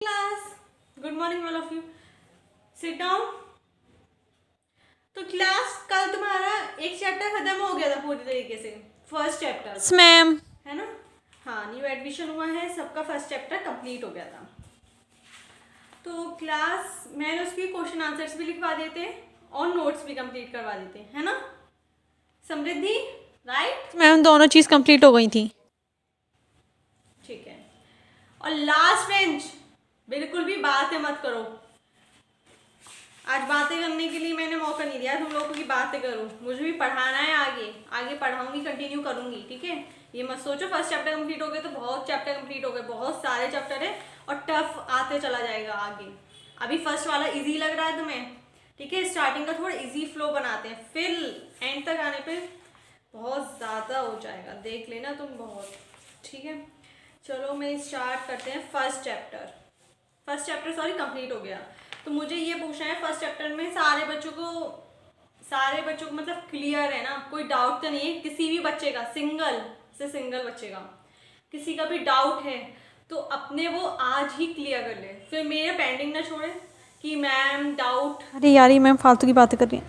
Class good morning all of you sit down. तो class कल तुम्हारा एक चैप्टर खत्म हो गया था पूरी तरीके से, फर्स्ट चैप्टर यस मैम। है ना। हाँ, न्यू एडमिशन हुआ है, सबका फर्स्ट चैप्टर कंप्लीट हो गया था। तो क्लास मैंने उसकी क्वेश्चन आंसर्स भी लिखवा देते और नोट्स भी कंप्लीट करवा देते, है ना समृद्धि, राइट? मैम दोनों चीज़ कंप्लीट हो गई थी। ठीक है। और लास्ट बेंच बिल्कुल भी बातें मत करो। आज बातें करने के लिए मैंने मौका नहीं दिया तुम लोगों की बातें करो, मुझे भी पढ़ाना है, आगे आगे पढ़ाऊंगी, कंटिन्यू करूंगी, ठीक है। ये मत सोचो फर्स्ट चैप्टर कंप्लीट हो गए तो बहुत चैप्टर कंप्लीट हो गए, बहुत सारे चैप्टर है और टफ आते चला जाएगा आगे। अभी फर्स्ट वाला इजी लग रहा है तुम्हें, ठीक है। स्टार्टिंग का थोड़ा इजी फ्लो बनाते हैं, फिर एंड तक आने पे बहुत ज़्यादा हो जाएगा, देख लेना तुम बहुत, ठीक है। चलो मैं स्टार्ट करते हैं फर्स्ट चैप्टर सॉरी कंप्लीट हो गया। तो मुझे ये पूछना है फर्स्ट चैप्टर में सारे बच्चों को मतलब क्लियर है ना, कोई डाउट तो नहीं है किसी भी बच्चे का, सिंगल बच्चे का किसी का भी डाउट है तो अपने वो आज ही क्लियर कर ले, फिर मेरे पेंडिंग ना छोड़े कि मैम डाउट, अरे यार ये मैम फालतू की बातें कर रही हैं।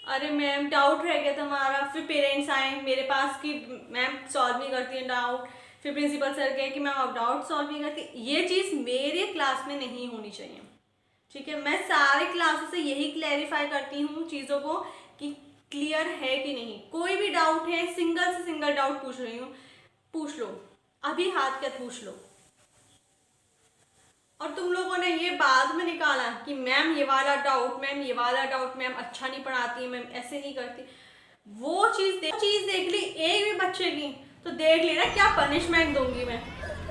अरे मैम डाउट रह गया था हमारा, फिर पेरेंट्स आए मेरे पास कि मैम सॉल्व नहीं करती है डाउट, फिर प्रिंसिपल सर कहे कि मैम आप डाउट सॉल्व नहीं करती। ये चीज़ मेरे क्लास में नहीं होनी चाहिए, ठीक है। मैं सारे क्लासों से यही क्लैरिफाई करती हूँ चीज़ों को कि क्लियर है कि नहीं, कोई भी डाउट है सिंगल से सिंगल डाउट पूछ रही हूँ, पूछ लो, अभी हाथ क्या पूछ लो। और तुम लोगों ने ये बाद में निकाला कि मैम ये वाला डाउट, मैम अच्छा नहीं पढ़ाती, मैम ऐसे नहीं करती, वो चीज़ देख ली एक भी बच्चे की तो देख लेना क्या पनिशमेंट दूंगी मैं।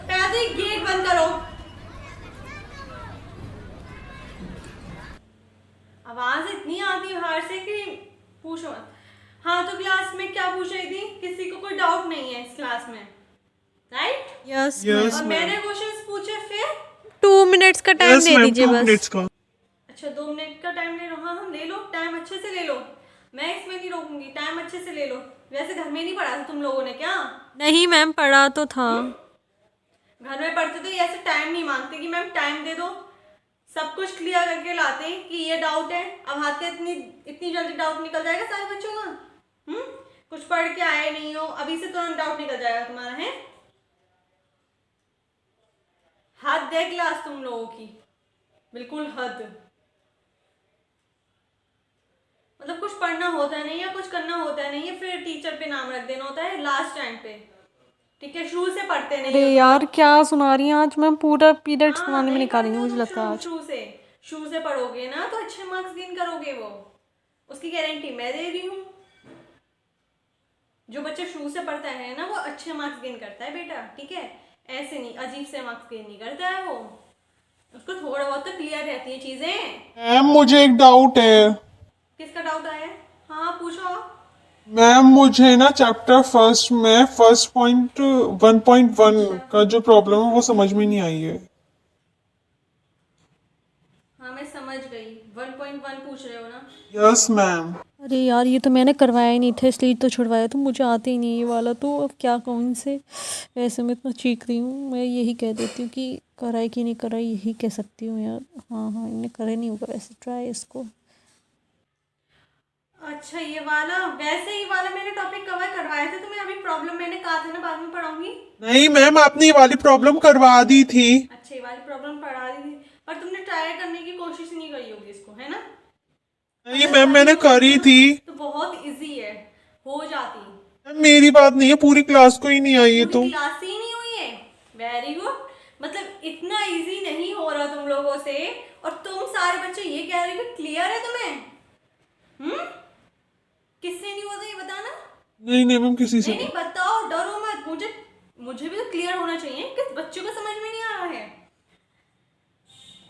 पहले ही गेट बंद करो, आवाज इतनी आती है बाहर से कि पूछो मत। हाँ तो क्लास में क्या पूछ रही थी, किसी को कोई डाउट नहीं है इस क्लास में, राइट? यस यस और मैम। मैंने क्वेश्चंस पूछे फिर 2 मिनट्स का टाइम यस दे मैम दीजिए 2 मिनट्स बस। का। अच्छा 2 मिनट का टाइम ले लो, हाँ हम ले लो, टाइम अच्छे से ले लो, मैं इसमें नहीं रोकूंगी, टाइम अच्छे से ले लो। वैसे घर में नहीं पढ़ा था तुम लोगों ने क्या? नहीं मैम पढ़ा तो था। घर में पढ़ते तो ऐसे टाइम नहीं मांगते कि मैम टाइम दे दो, सब कुछ क्लियर करके लाते हैं कि ये डाउट है। अब हाथ के इतनी जल्दी डाउट निकल जाएगा सारे बच्चों का? हम्म, कुछ पढ़ के आए नहीं हो, अभी से तुरंत डाउट निकल जाएगा तुम्हारा, है? हद है क्लास तुम लोगों की, बिल्कुल हद। मतलब कुछ पढ़ना होता नहीं है, कुछ करना होता नहीं है, फिर टीचर पे नाम रख देना होता है लास्ट टाइम पे, ठीक है। शुरू से पढ़ते नहीं अरे हो तुम यार लोग। क्या सुना रही हैं आज मैम, पूरा पीरियड हाँ सुनाने में नहीं निकालेंगे पढ़ते हो मुझे तुम, लगता है शुरू आज। शुरू से शुरू से पढ़ोगे ना तो अच्छे मार्क्स गेन करोगे, वो उसकी गारंटी मैं दे रही हूँ। जो बच्चा शुरू से पढ़ता है ना वो अच्छे मार्क्स गेन करता है बेटा, ठीक है। ऐसे नहीं अजीब से मार्क्स गेन नहीं करता है वो, उसको थोड़ा बहुत तो क्लियर रहती है चीजें। मैम मुझे एक डाउट है। किसका डाउट आया है? हाँ पूछो। मैम मुझे ना चैप्टर फर्स्ट में फर्स्ट पॉइंट 1.1 अच्छा का जो प्रॉब्लम है वो समझ में नहीं आई है। हाँ मैं समझ गई, 1.1 पूछ रहे हो ना? Yes ma'am. अरे यार ये तो मैंने करवाया ही नहीं था इसलिए तो छुड़वाया, तो मुझे आते ही नहीं ये वाला, तो अब क्या कहूँ इनसे। वैसे मैं इतना चीख रही हूँ, मैं यही कह देती हूँ कि कराई कि नहीं कराई, यही कह सकती हूँ यार। हाँ हाँ इन्हें करे नहीं होगा वैसे ट्राई इसको। अच्छा ये वाला, वैसे ये वाला मैंने टॉपिक कवर करवाया था तुम्हें, अभी प्रॉब्लम मैंने कहा था ना बाद में पढ़ाऊंगी। नहीं मैम आपने ये वाली प्रॉब्लम करवा दी थी। अच्छा ये वाली प्रॉब्लम पढ़ा दी थी, पर तुमने ट्राई करने की कोशिश नहीं करी होगी इसको, है ना? नहीं अगर मैम करी मैंने होती करी ना थी। तो बहुत इजी है, हो जाती। मैम मेरी बात नहीं है, पूरी क्लास को ही नहीं आई है पूरी तो। क्लास ही नहीं हुई है, वेरी गुड। मतलब इतना इजी नहीं हो रहा तुम लोगों से, और तुम सारे बच्चे ये कह रहे हो कि क्लियर है तुम्हें। हम्म, किससे नहीं होता ये बताना। नहीं नहीं मैम किसी से नहीं नहीं बताओ, डरो मत, मुझे भी तो क्लियर होना चाहिए, किस बच्चों को समझ में नहीं आ रहा है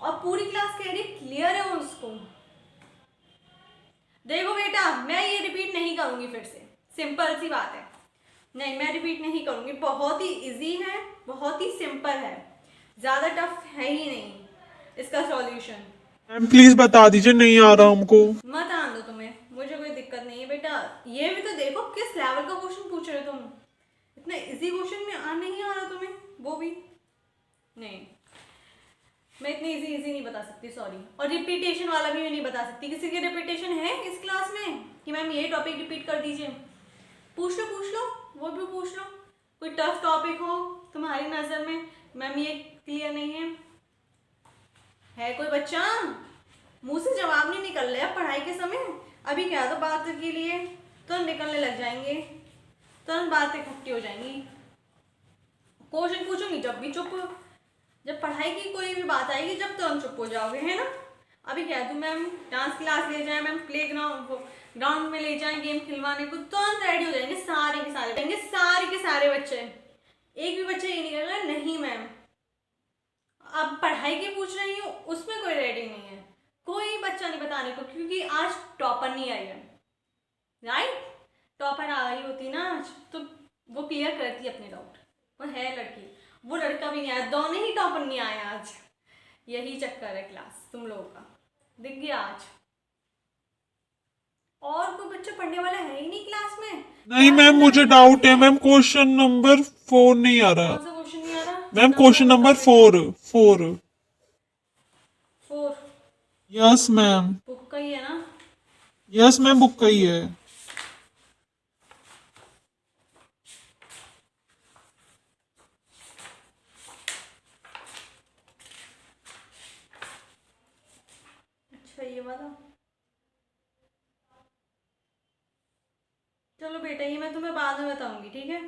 और पूरी क्लास कह रही क्लियर है उसको। देखो बेटा मैं ये रिपीट नहीं करूंगी फिर से, सिंपल सी बात है, नहीं मैं रिपीट नहीं करूंगी, बहुत ही इजी है, बहुत ही सिंपल है, ज्यादा टफ है ही नहीं इसका सॉल्यूशन। मैम प्लीज बता दीजिए, नहीं आ रहा हमको। मत आन दो तुम्हें, मुझे कोई दिक्कत नहीं है बेटा। ये भी तो देखो किस लेवल का क्वेश्चन पूछ रहे हो तुम, इतना इजी क्वेश्चन में नहीं आ रहा तुम्हें, वो भी नहीं। मैं इतनी इजी इजी नहीं बता सकती, सॉरी। और रिपीटेशन वाला भी मैं नहीं बता सकती। किसी की रिपीटेशन है इस क्लास में कि मैम ये टॉपिक रिपीट कर दीजिए? पूछ लो, वो भी पूछ लो। कोई टफ टॉपिक हो तुम्हारी नज़र में, मैम ये क्लियर नहीं है कोई बच्चा? मुंह से जवाब नहीं निकल रहा है पढ़ाई के समय। अभी क्या तो बात के लिए तुरंत निकलने लग जाएंगे, तुरंत बातें इकट्ठी हो जाएंगी। क्वेश्चन पूछूंगी जब भी चुप, जब पढ़ाई की कोई भी बात आएगी जब तुरंत चुप हो जाओगे, है ना? अभी क्या तुम मैम डांस क्लास ले जाए, मैम प्ले ग्राउंड में ले जाए गेम खिलवाने को, तुरंत रेडी हो जाएंगे सारे के सारे बच्चे। एक भी बच्चा ये नहीं कहेगा नहीं मैम अब पढ़ाई की पूछ रही हूँ, उसमें कोई रेडी नहीं है, कोई बच्चा नहीं बताने को, क्योंकि आज टॉपर नहीं आई है, राइट? टॉपर आ रही होती ना आज तो वो क्लियर करती अपने डाउट। वो है लड़की, वो लड़का भी नहीं आया, दोनों ही टॉपर नहीं आए आज। यही चक्कर है क्लास तुम लोगों का, दिख गया आज। और कोई बच्चा पढ़ने वाला है ही नहीं क्लास में। नहीं मैम, मुझे डाउट है मैम, क्वेश्चन नंबर 4 नहीं आ रहा। कौन सा क्वेश्चन नहीं आ रहा ma'am? Question number 4। 4 yes ma'am. Book का ही है ना? यस मैम, बुक का ही है। अच्छा ये वाला, चलो बेटा ये मैं तुम्हें बाद में बताऊंगी, ठीक है?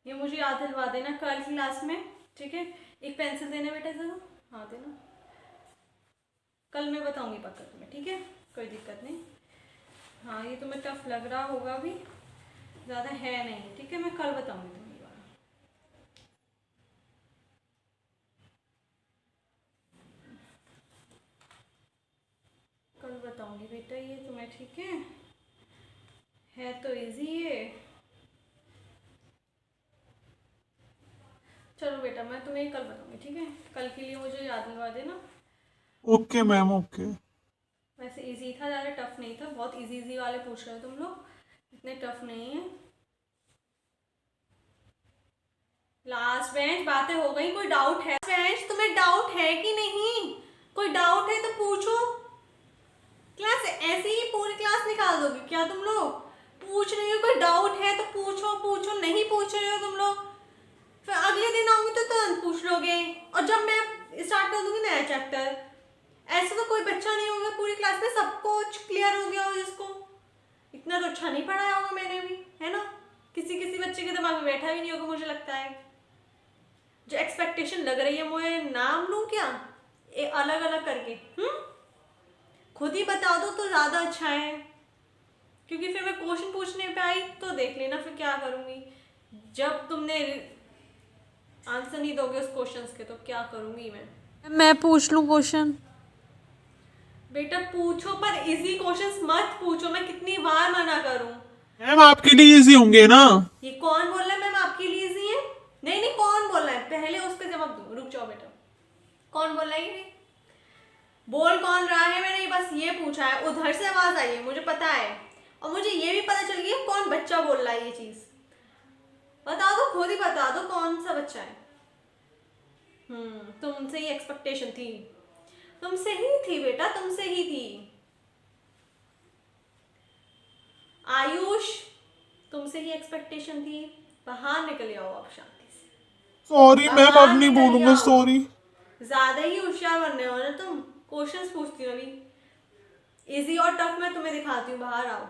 ये मुझे याद दिलवा देना कल की क्लास में, ठीक है? एक पेंसिल देना बेटा जरा, हाँ देना। कल मैं बताऊंगी पक्का तुम्हें, ठीक है? कोई दिक्कत नहीं। हाँ ये तुम्हें टफ लग रहा होगा भी, ज़्यादा है नहीं, ठीक है? मैं कल बताऊंगी तुम्हें ये वाला। कल बताऊंगी बेटा ये तुम्हें, ठीक है तो इजी है। चलो बेटा मैं तुम्हें कल बताऊंगी, ठीक है? कल के लिए मुझे याद दिलवा देना। Okay ma'am, okay. वैसे इजी था, ज़्यादा टफ नहीं था, बहुत इजी वाले पूछ रहे हो तुम लोग, इतने टफ नहीं है। लास्ट बेंच बातें हो गई, कोई डाउट है? बेंच तुम्हें डाउट है कि नहीं? कोई डाउट है तो पूछो। क्लास ऐसे ही पूरी क्लास निकाल दोगे क्या तुम लोग? पूछ रही हो, कोई डाउट है तो पूछो, नहीं पूछ रहे हो तुम लोग फिर अगले दिन आऊंगी तो तुरंत पूछ लोगे, और जब मैं स्टार्ट कर दूंगी नया चैप्टर, ऐसा तो कोई बच्चा नहीं होगा पूरी क्लास में सबको क्लियर हो गया हो जिसको। इतना तो अच्छा नहीं पढ़ाया होगा मैंने भी, है ना? किसी बच्चे के दिमाग में बैठा भी नहीं होगा मुझे लगता है। जो एक्सपेक्टेशन लग रही है, मुझे नाम लूं क्या अलग अलग करके? खुद ही बता दो तो ज़्यादा अच्छा है, क्योंकि फिर मैं क्वेश्चन पूछने पे आई तो देख लेना फिर क्या करूँगी। जब तुमने आंसर नहीं दोगे उस क्वेश्चंस के तो क्या करूँगी मैं पूछ लूँ क्वेश्चन? बेटा पूछो, पर इजी क्वेश्चंस मत पूछो, मैं कितनी बार मना करूँ? मैम आपके लिए इजी होंगे ना? ये कौन बोल रहा है मैम आपके लिए इजी है? नहीं कौन बोल रहा है, पहले उसका जवाब दो। रुक जाओ बेटा, कौन बोल रहा है ये? बोल कौन रहा है? मैंने बस ये पूछा है, उधर से आवाज आई है मुझे पता है, और मुझे ये भी पता चल गया कौन बच्चा बोल रहा है ये चीज। बता दो, खुद ही बता दो कौन सा बच्चा है। तुमसे ही एक्सपेक्टेशन थी, तुमसे ही थी बेटा, तुमसे ही थी। आयुष तुमसे ही एक्सपेक्टेशन थी, बाहर निकल जाओ आप शांति से। सॉरी मैम, अब बाहर नहीं निकल बोलूंगा, जाओ। सॉरी। ज्यादा ही होशियार बन रहे हो ना तुम, क्वेश्चंस पूछती हो अभी। इजी और टफ मैं तुम्हें दिखाती हूँ, बाहर आओ।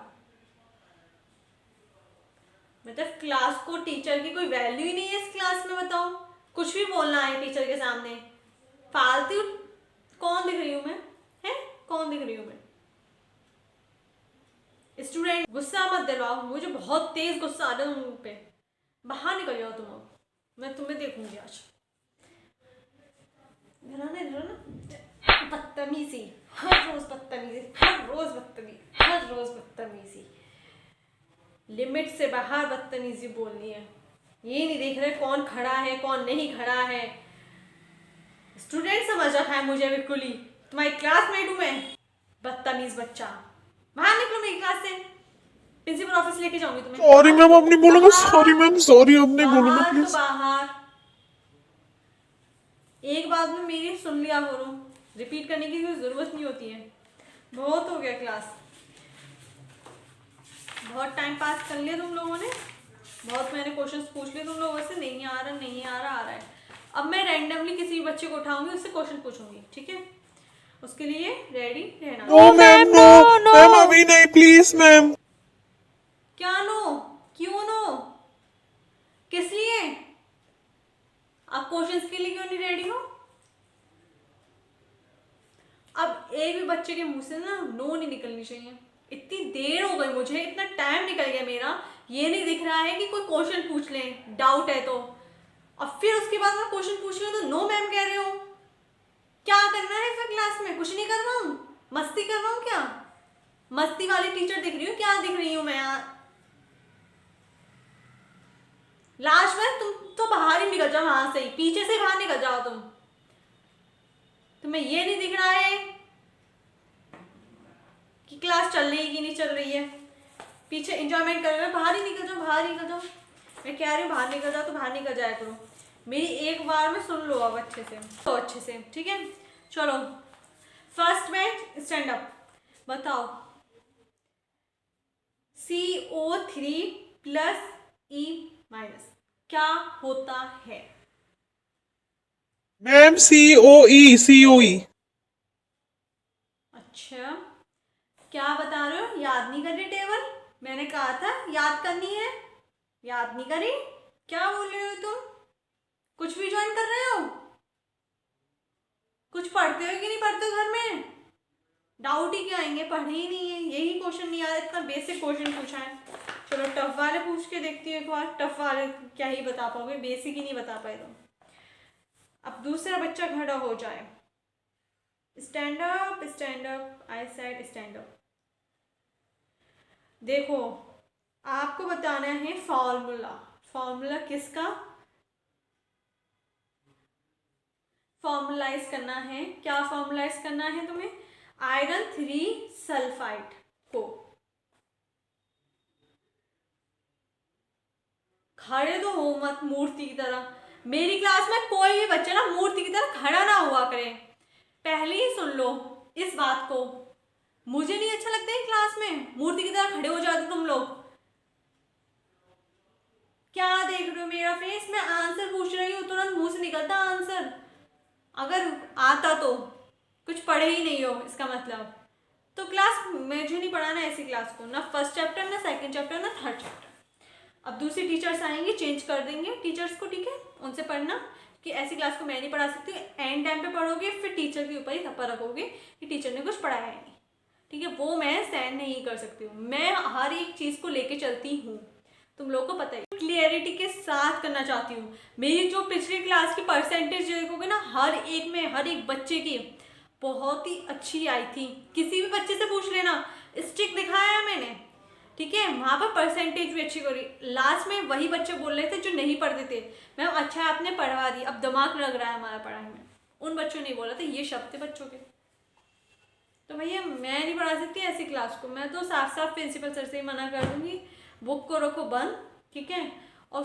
मतलब क्लास को टीचर की कोई वैल्यू ही नहीं है इस क्लास में, बताओ? कुछ भी बोलना है टीचर के सामने, फालतू। कौन दिख रही हूँ मैं? है कौन दिख रही हूँ मैं? स्टूडेंट गुस्सा मत दिलवाओ मुझे, बहुत तेज गुस्सा आ रहा है तुम पे। बाहर निकल जाओ तुम, अब मैं तुम्हें देखूंगी आज। बदतमीजी, हर रोज बदतमीजी, लिमिट से बाहर बदतमीजी बोलनी है। ये नहीं देख रहे कौन खड़ा है कौन नहीं खड़ा है। स्टूडेंट समझ रखा है मुझे बिल्कुल ही, तुम्हारी क्लासमेट हूं मैं। बदतमीज बच्चा, बाहर निकलो मेरी क्लास से, प्रिंसिपल ऑफिस लेके जाऊंगी तुम्हें। सॉरी मैम, अब नहीं बोलूंगा, सॉरी मैम, सॉरी, अब नहीं बोलूंगा बाहर तो प्लीज। बाहर। एक बात में मेरी सुन लिया करो, रिपीट करने की कोई ज़रूरत नहीं होती है। बहुत हो गया क्लास, बहुत टाइम पास कर लिया तुम लोगों ने, बहुत मैंने क्वेश्चंस पूछ लिए तुम लोगों से, नहीं आ रहा नहीं आ रहा, आ रहा है। अब मैं रैंडमली किसी भी बच्चे को उठाऊंगी, उससे क्वेश्चन पूछूंगी, ठीक है? उसके लिए रेडी रहना। नो मैम, नो मैम, अभी नहीं, प्लीज मैम। क्या नो? क्यों नो? किस लिए? आप क्वेश्चंस के लिए क्यों नहीं रेडी हो? अब एक भी बच्चे के मुंह से ना नो नहीं निकलनी चाहिए। इतनी देर हो गई मुझे, इतना टाइम निकल गया मेरा, ये नहीं दिख रहा है कि कोई क्वेश्चन पूछ लें, डाउट है तो, और फिर उसके बाद मैं क्वेश्चन पूछ रही हूँ तो नो मैम कह रहे हो। क्या करना है फिर क्लास में? कुछ नहीं कर रहा हूँ, मस्ती कर रहा हूँ क्या? मस्ती वाली टीचर दिख रही हूँ क्या? दिख रही हूँ मैं यहाँ? लास्ट में तुम तो बाहर ही निकल जाओ, वहां से ही पीछे से बाहर निकल जाओ तुम। तुम्हें ये नहीं दिख रहा है कि क्लास चल रही है कि नहीं चल रही है? पीछे एंजॉयमेंट कर रहे हो, बाहर ही निकल जाओ, बाहर निकल जाओ। मैं कह रही हूँ बाहर निकल जाओ तो बाहर निकल जाया करो। मेरी एक बार में सुन लो अब अच्छे से, तो अच्छे से, ठीक है? चलो फर्स्ट में स्टैंड अप, बताओ। CO3 प्लस E माइनस क्या होता है? Ma'am COE। अच्छा, क्या बता रहे हो? याद नहीं कर रही टेबल? मैंने कहा था याद करनी है, याद नहीं करी? क्या बोल रहे हो तुम? कुछ भी ज्वाइन कर रहे हो? कुछ पढ़ते हो कि नहीं पढ़ते हो घर में? डाउट ही क्या आएंगे, पढ़े ही नहीं है, यही क्वेश्चन नहीं आ रहा, इतना बेसिक क्वेश्चन पूछा है। चलो टफ वाले पूछ के देखती हूँ एक बार। टफ वाले क्या ही बता पाओगे, बेसिक ही नहीं बता पाए तुम। अब दूसरा बच्चा खड़ा हो जाए। Stand up, stand up, I said stand up. देखो आपको बताना है फॉर्मूला। फॉर्मूला किसका? फॉर्मुलाइज करना है। क्या फॉर्मुलाइज करना है तुम्हें? आयरन 3 सल्फाइड को। खड़े तो हो मत मूर्ति की तरह। मेरी क्लास में कोई भी बच्चा ना मूर्ति की तरह खड़ा ना हुआ करे, पहले ही सुन लो इस बात को। मुझे नहीं अच्छा लगता है क्लास में मूर्ति की तरह खड़े हो जाते तुम लोग। क्या देख रहे हो मेरा फेस? मैं आंसर पूछ रही हूँ, तुरंत मुंह से निकलता आंसर। अगर आता तो कुछ पढ़े ही नहीं हो इसका मतलब। तो क्लास मुझे नहीं पढ़ाना ऐसी क्लास को, ना फर्स्ट चैप्टर, ना सेकंड चैप्टर, ना थर्ड चैप्टर। अब दूसरी टीचर्स आएंगे, चेंज कर देंगे टीचर्स को, ठीक है? उनसे पढ़ना कि ऐसी क्लास को मैं नहीं पढ़ा सकती। एंड टाइम पे पढ़ोगे फिर टीचर के ऊपर ही थप्पड़ रखोगे कि टीचर ने कुछ पढ़ाया है नहीं, ठीक है? वो मैं सहन नहीं कर सकती हूँ। मैं हर एक चीज़ को लेके चलती हूँ, तुम लोग को पता है। क्लियरिटी के साथ करना चाहती हूँ। मेरी जो पिछली क्लास की परसेंटेज देखोगे ना, हर एक में, हर एक बच्चे की बहुत ही अच्छी आई थी। किसी भी बच्चे से पूछ लेना, स्टिक दिखाया है मैंने, ठीक है? वहाँ पर परसेंटेज भी अच्छी करी। लास्ट में वही बच्चे बोल रहे थे जो नहीं पढ़ते थे, मैम अच्छा आपने पढ़वा दी, अब दिमाग लग रहा है हमारा पढ़ाई में। उन बच्चों ने बोला था, ये शब्द थे बच्चों के। तो भैया मैं नहीं पढ़ा सकती ऐसी क्लास को। मैं तो साफ साफ प्रिंसिपल सर से ही मना कर दूंगी, बुक को रखो बंद, ठीक है? और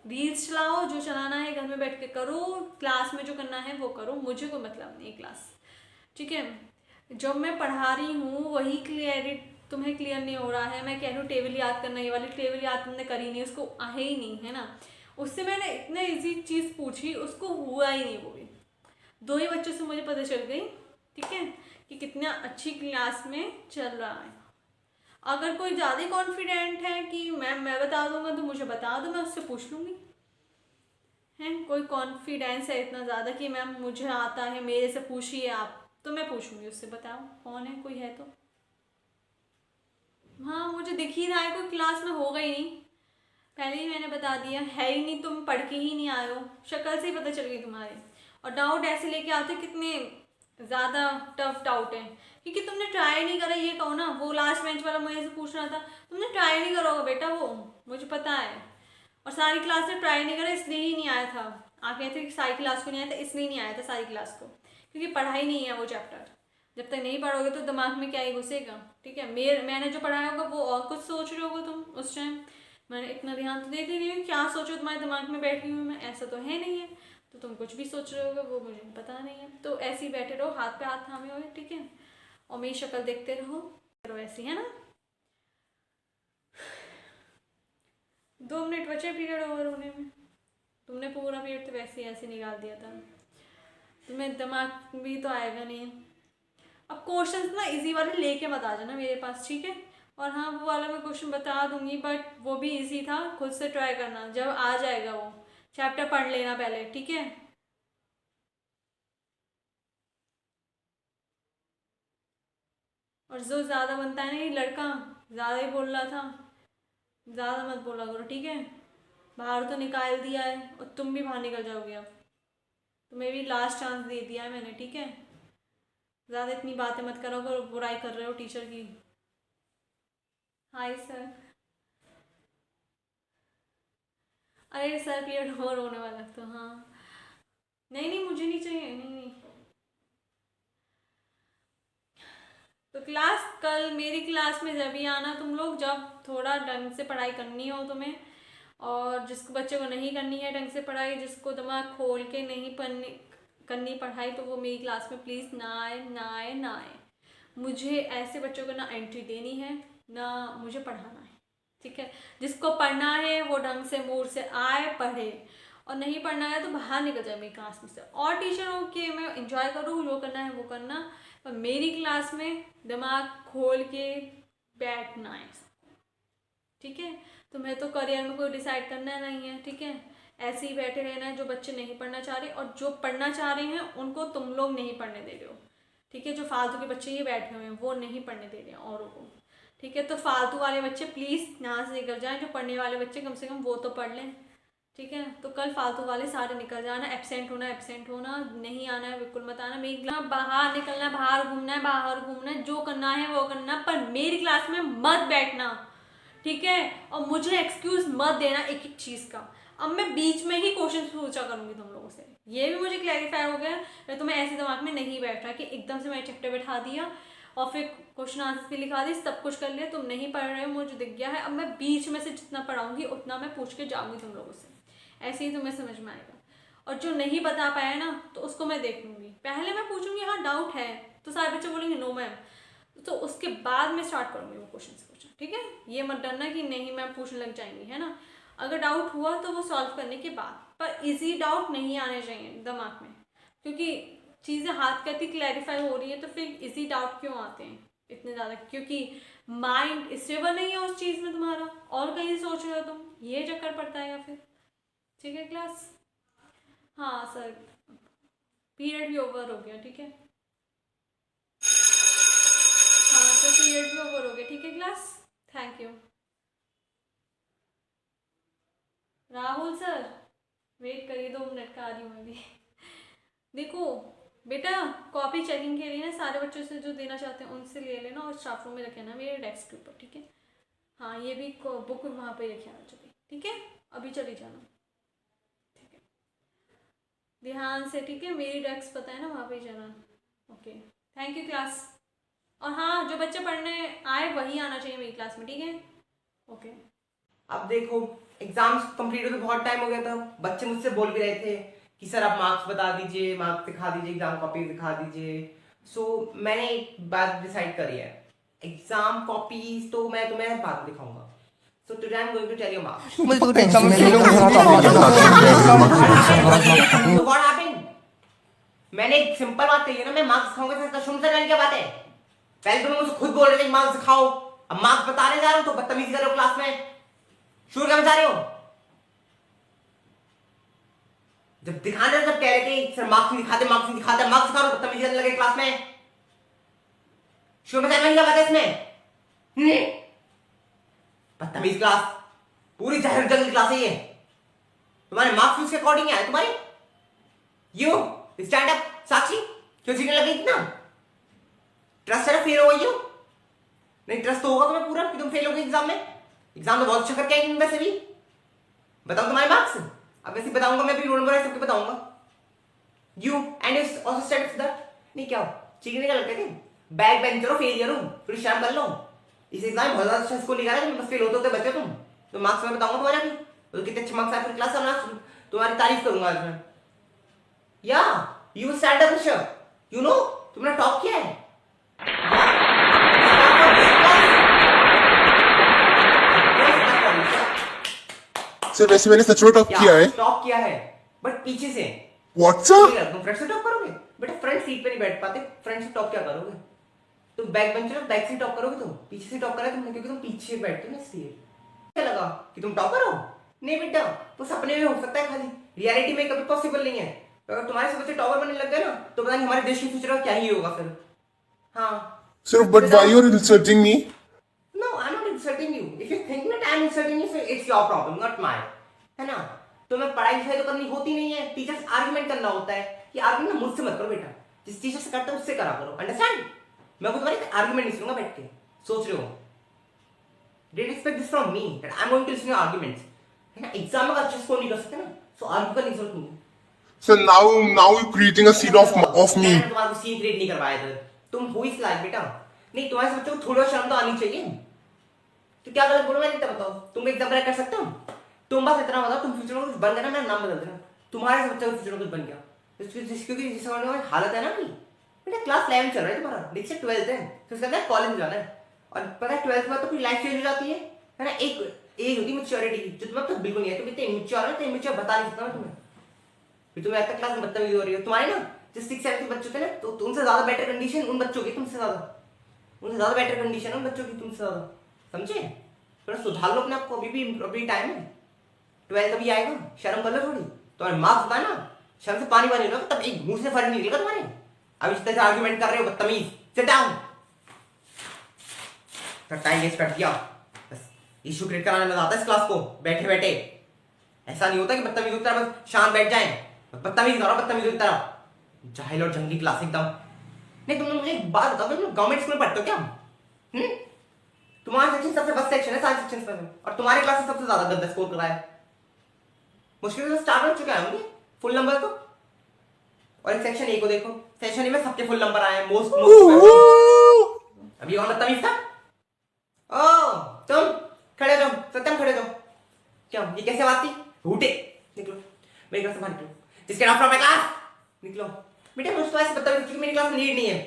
रील्स चलाओ, जो चलाना है घर में बैठ के करो, क्लास में जो करना है वो करो, मुझे कोई मतलब नहीं क्लास, ठीक है? जब मैं पढ़ा रही हूँ वही तुम्हें क्लियर नहीं हो रहा है। मैं कह रही हूँ टेबल याद करना, ये वाली टेबल याद तुमने करी नहीं, उसको आहे ही नहीं, है ना? उससे मैंने इतना इजी चीज़ पूछी, उसको हुआ ही नहीं वो भी। 2 ही बच्चों से मुझे पता चल गई, ठीक है, कि कितना अच्छी क्लास में चल रहा है। अगर कोई ज़्यादा कॉन्फिडेंट है कि मैम मैं बता दूंगा तो मुझे बता दो, मैं उससे पूछ लूँगी। है कोई कॉन्फिडेंस है इतना ज़्यादा कि मैम मुझे आता है, मेरे से पूछिए आप, तो मैं पूछूंगी उससे। बताओ कौन है? कोई है तो? हाँ मुझे दिख ही रहा है कोई क्लास में होगा ही नहीं, पहले ही मैंने बता दिया है ही नहीं। तुम पढ़ के ही नहीं आए हो, शक्ल से ही पता चल गई तुम्हारे। और डाउट ऐसे लेके आते कितने ज़्यादा टफ डाउट है, क्योंकि तुमने ट्राई नहीं करा। ये कहो ना, वो लास्ट बेंच वाला मुझे से पूछ रहा था, तुमने ट्राई नहीं करोगे बेटा, वो मुझे पता है। और सारी क्लास ने ट्राई नहीं करा, इसलिए ही नहीं आया था। आप कहते हैं कि सारी क्लास को नहीं आया था, इसलिए नहीं आया था सारी क्लास को, क्योंकि पढ़ाई नहीं है वो चैप्टर। जब तक नहीं पढ़ोगे तो दिमाग में क्या ही घुसेगा, ठीक है? मैंने जो पढ़ाया होगा वो और कुछ सोच रहे होगे तुम उस टाइम। मैंने इतना ध्यान तो देती नहीं हूँ, क्या सोचो तुम्हारे दिमाग में बैठी हूँ मैं, ऐसा तो है नहीं है। तो तुम कुछ भी सोच रहे होगे वो मुझे पता नहीं है। तो ऐसे ही बैठे रहो, हाथ पे हाथ थामे हुए, ठीक है, और मेरी शक्ल देखते रहो ऐसी, है ना। 2 मिनट बचे पीरियड ओवर होने में, तुमने पूरा पीरियड तो वैसे ही ऐसे निकाल दिया था, तुम्हें दिमाग भी तो आएगा नहीं। अब क्वेश्चंस ना इजी वाले लेके मत आ जाना मेरे पास, ठीक है। और हाँ, वो वाला मैं क्वेश्चन बता दूंगी, बट वो भी इजी था, खुद से ट्राई करना, जब आ जाएगा वो चैप्टर पढ़ लेना पहले, ठीक है। और जो ज़्यादा बनता है ना, ये लड़का ज़्यादा ही बोल रहा था, ज़्यादा मत बोला करो, ठीक है। बाहर तो निकाल दिया है और तुम भी बाहर निकल जाओगे, अब तुम्हें भी लास्ट चांस दे दिया है मैंने, ठीक है। ज़्यादा इतनी बातें मत करो, अगर बुराई कर रहे हो टीचर की। Hi sir. अरे सर पीरियड ओवर होने वाला है, तो हाँ, नहीं नहीं मुझे नहीं चाहिए, नहीं नहीं। तो क्लास कल मेरी क्लास में जब भी आना तुम लोग, जब थोड़ा ढंग से पढ़ाई करनी हो तुम्हें, और जिसको बच्चे को नहीं करनी है ढंग से पढ़ाई, जिसको दिमाग खोल के नहीं पढ़नी करनी पढ़ाई, तो वो मेरी क्लास में प्लीज़ ना आए, ना आए, ना आए। मुझे ऐसे बच्चों को ना एंट्री देनी है, ना मुझे पढ़ाना है, ठीक है। जिसको पढ़ना है वो ढंग से मूड से आए, पढ़े, और नहीं पढ़ना है तो बाहर निकल जाए मेरी क्लास में से। और टीचरों के मैं इंजॉय करूँ, जो करना है वो करना, पर मेरी क्लास में दिमाग खोल के बैठना है, ठीक है। तुम्हें तो करियर में कोई डिसाइड करना नहीं है, ठीक है। ऐसे ही बैठे रहना है। जो बच्चे नहीं पढ़ना चाह रहे और जो पढ़ना चाह रहे हैं उनको तुम लोग नहीं पढ़ने दे रहे हो, ठीक है। जो फालतू के बच्चे ये बैठे हुए हैं वो नहीं पढ़ने दे रहे हैं औरों को, ठीक है। तो फालतू वाले बच्चे प्लीज़ यहाँ से निकल जाएं, जो पढ़ने वाले बच्चे कम से कम वो तो पढ़ लें, ठीक है। तो कल फालतू वाले सारे निकल जाना, एब्सेंट होना, एब्सेंट होना, नहीं आना है बिल्कुल मत आना। मेरी क्लास बाहर निकलना है, बाहर घूमना है, बाहर घूमना है, जो करना है वो करना, पर मेरी क्लास में मत बैठना, ठीक है। और मुझे एक्सक्यूज मत देना एक एक चीज़ का। अब मैं बीच में ही क्वेश्चन पूछा करूंगी तुम लोगों से, ये भी मुझे क्लैरिफाई हो गया। मैं तुम्हें ऐसे दिमाग में नहीं बैठ रहा कि एकदम से मैं चैप्टर बैठा दिया और फिर क्वेश्चन आंसर भी लिखा दी, सब कुछ कर लिया, तुम नहीं पढ़ रहे हो, मुझे दिख गया है। अब मैं बीच में से जितना पढ़ाऊंगी उतना मैं पूछ के जाऊंगी तुम लोगों से, ऐसे ही तुम्हें समझ में आएगा। और जो नहीं बता पाया ना तो उसको मैं देख लूंगी, पहले मैं पूछूंगी हाँ डाउट है, तो सारे बच्चे बोलेंगे नो मैम, तो उसके बाद मैं स्टार्ट करूंगी वो क्वेश्चन से पूछना, ठीक है। ये मत डरना कि नहीं मैम पूछने लग जाएंगी, है ना। अगर डाउट हुआ तो वो सॉल्व करने के बाद, पर इजी डाउट नहीं आने चाहिए दिमाग में, क्योंकि चीज़ें हाथ करती क्लैरिफाई हो रही है, तो फिर इजी डाउट क्यों आते हैं इतने ज़्यादा, क्योंकि माइंड स्टेबल नहीं है उस चीज़ में तुम्हारा, और कहीं सोच रहे हो तुम, ये चक्कर पड़ता है या फिर, ठीक है क्लास। हाँ सर, पीरियड भी ओवर हो गया, ठीक है। हाँ तो पीरियड भी ओवर हो गया, ठीक है class, thank you. Rahul sir wait करिए, 2 मिनट का आ रही हूँ मैं भी। देखो बेटा, कॉपी चेकिंग के लिए ना सारे बच्चों से जो देना चाहते हैं उनसे ले लेना और स्टाफ रूम में रखे ना मेरे डेस्क के ऊपर, ठीक है। हाँ ये भी बुक वहाँ पे रखे आना चाहिए, ठीक है। अभी चली जाना, ठीक है, ध्यान से, ठीक है। मेरी डेस्क पता है ना, वहाँ पे ही जाना, ओके। Thank you class. और हाँ, जो बच्चे पढ़ने आए वही आना चाहिए मेरी क्लास में, ठीक है, ओके। अब देखो, एग्जाम्स कंप्लीट होते बहुत टाइम हो गया था, बच्चे मुझसे बोल भी रहे थे कि सर आप मार्क्स बता दीजिए, मार्क्स दिखा दीजिए, एग्जाम कॉपी दिखा दीजिए। सो मैंने एक बात डिसाइड करी है, एग्जाम कॉपीज तो मैं तुम्हें बाद में दिखाऊंगा। So today I am going to tell you marks. What happened? मैंने एक सिंपल बात कही है ना, मैं मार्क्स दिखाऊंगा, तो शुरू से क्या बात है? पहले तुम मुझे खुद बोल रहे थे मार्क्स दिखाओ, अब मार्क्स बताने जा रहा हूं तो बदतमीजी कर रहे हो क्लास में। शुरू करना चाह रहे हो? जब दिखाने जब कह रहे थे सर मार्क्स नहीं दिखाते, मार्क्स नहीं दिखाते, मार्क्स दिखा रहे हो, बदतमीजी करने लगे क्लास में। शुरू में क्या बात है इसमें? बदतमीज क्लास, पूरी जाहिर जंगल क्लास है ये। तुम्हारे मार्क्स उसके अकॉर्डिंग है तुम्हारे। यू स्टैंड अप साक्षी, क्यों सीखने लगे इतना? ट्रस्ट है ना, फेल हो गई हो? नहीं ट्रस्ट तो होगा तुम्हें पूरा कि तुम फेल हो गए एग्जाम में। एग्जाम में बहुत अच्छा करके आएंगे वैसे भी। बताओ तुम्हारे मार्क्स, अब वैसे बताऊंगा मैं भी, रोल नंबर है सबके बताऊंगा। You and also stand for that. नहीं क्या चीखने का लगता है, बैक बेंच करो, फेलियर हूं, फिर शर्म कर लो। इस एग्जाम में बहुत ज्यादा अच्छा स्कोर निकाला, तुम बस फेल होते बच्चे तुम। तो मार्क्स मैं बताऊंगा तुम्हारे भी, तो कितने अच्छे मार्क्स आए, फिर क्लास में तुम्हारी तारीफ करूंगा आज मैं। या you stand up you know तुमने टॉप किया है सर वैसे मैंने सच में टॉप किया है टॉप किया है बट पीछे से व्हाट्सएप तुम फ्रंट से टॉप करोगे बेटा फ्रंट सीट पे नहीं बैठ पाते फ्रंट से टॉप क्या करोगे तुम बैक बेंचर हो बैक से टॉप करोगे तुम पीछे से टॉप करा तुमने क्योंकि तुम पीछे बैठते हो ना इसलिए क्या लगा कि तुम टॉपर हो नहीं बेटा वो सपने में हो सकता है खाली रियलिटी में कभी पॉसिबल नहीं है अगर तुम्हारे से बच्चे टॉपर बनने लग गए ना तो पता नहीं हमारे देश के फ्यूचर का क्या ही होगा फिर हाँ sir but why you are insulting me No, I'm not insulting you. If you think that I'm insulting you, so it's your problem, not mine. है ना? तुम्हें पढ़ाई लिखाई तो करनी होती नहीं है. टीचर आर्गुमेंट करना होता है. ये आर्गुमेंट मुझसे मत करो बेटा. जिस टीचर से करते हो उससे करा करो. अंडरस्टैंड? मैं तुम्हारी आर्गुमेंट नहीं सुनूंगा बैठ के. सोच रहे हो? Didn't expect this from me that I'm going to listen to your arguments. है ना? एग्जाम में अच्छे स्कोर नहीं कर सकते ना. So आर्गू करने की जरूरत नहीं है. Sir now you creating a scene of me मैंने तुम्हारा सीन क्रिएट नहीं करवाया इधर. तुम हो इस लायक बेटा. नहीं तुम्हारे बच्चों को थोड़ा शर्म तो आनी चाहिए. तो क्या गलत बोलो मैंने बताओ तुम एग्जाम क्रैक कर सकते हो तुम बस इतना बताओ तुम फ्यूचर में कुछ बन गया ना मेरा नाम बदल देना तुम्हारे बच्चा का फ्यूचर में कुछ बन गया क्योंकि जिस समय में हालत है ना कि बेटा क्लास 11 चल रहा है तुम्हारा नेक्स्ट 12th है तो इसका क्या कॉलेज जाना है और पता है 12th में तो पूरी लाइफ चेंज हो जाती है ना एक एज होती है मैच्योरिटी की जो तुम्हें तो बिल्कुल नहीं है तुम इतने इमेच्योर हो तो इमेच्योर बता नहीं सकता मैं तुम्हें फिर तुम्हें ऐसा क्लास में बदतमीजी हो रही है तुम्हारे ना जो 6 7 के बच्चे थे ना तो उनसे ज्यादा बेटर कंडीशन उन बच्चों की तुमसे ज्यादा बेटर कंडीशन उन बच्चों की तुमसे ज्यादा समझे थोड़ा सुधार लो अपने आपको अभी टाइम है 12th अभी आएगा शर्म कर लो थोड़ी तुम्हारे मार्क्स बताए ना शर्म से पानी बने लो तब एक मुंह से फर्क नहीं निकलेगा तुम्हारे अब इस तरह से आर्गुमेंट कर रहे हो बदतमीज सिट डाउन टाइम वेस्ट कर दिया बस इशू क्रिएट कराने में आता है इस क्लास को बैठे बैठे ऐसा नहीं होता कि बदतमीज की तरह बस शांत बैठ जाए बदतमीज की तरह जाहिल और जंगली क्लास एकदम नहीं तुम लोग मुझे एक बात बताओ तुम गवर्नमेंट स्कूल में पढ़ते हो क्या तुम्हारा सेक्शन सबसे बस सेक्शन है सारे सेक्शंस में और तुम्हारे क्लास में सबसे ज्यादा गंदा स्कोर करा है मुश्किल से स्टार्ट हो चुका है मुझे फुल नंबर तो और एक सेक्शन ए को देखो सेक्शन ए में सबके फुल नंबर आए हैं मोस्ट अभी कौन बदतमीज था ओ तुम खड़े हो सत्यम खड़े हो क्या ये कैसे बात थी हूटे निकलो मेरी क्लास से बाहर निकलो जिसके नाम फ्रॉम माय क्लास निकलो बेटा मुझे तो ऐसे बदतमीज क्योंकि मेरी क्लास में नीड नहीं है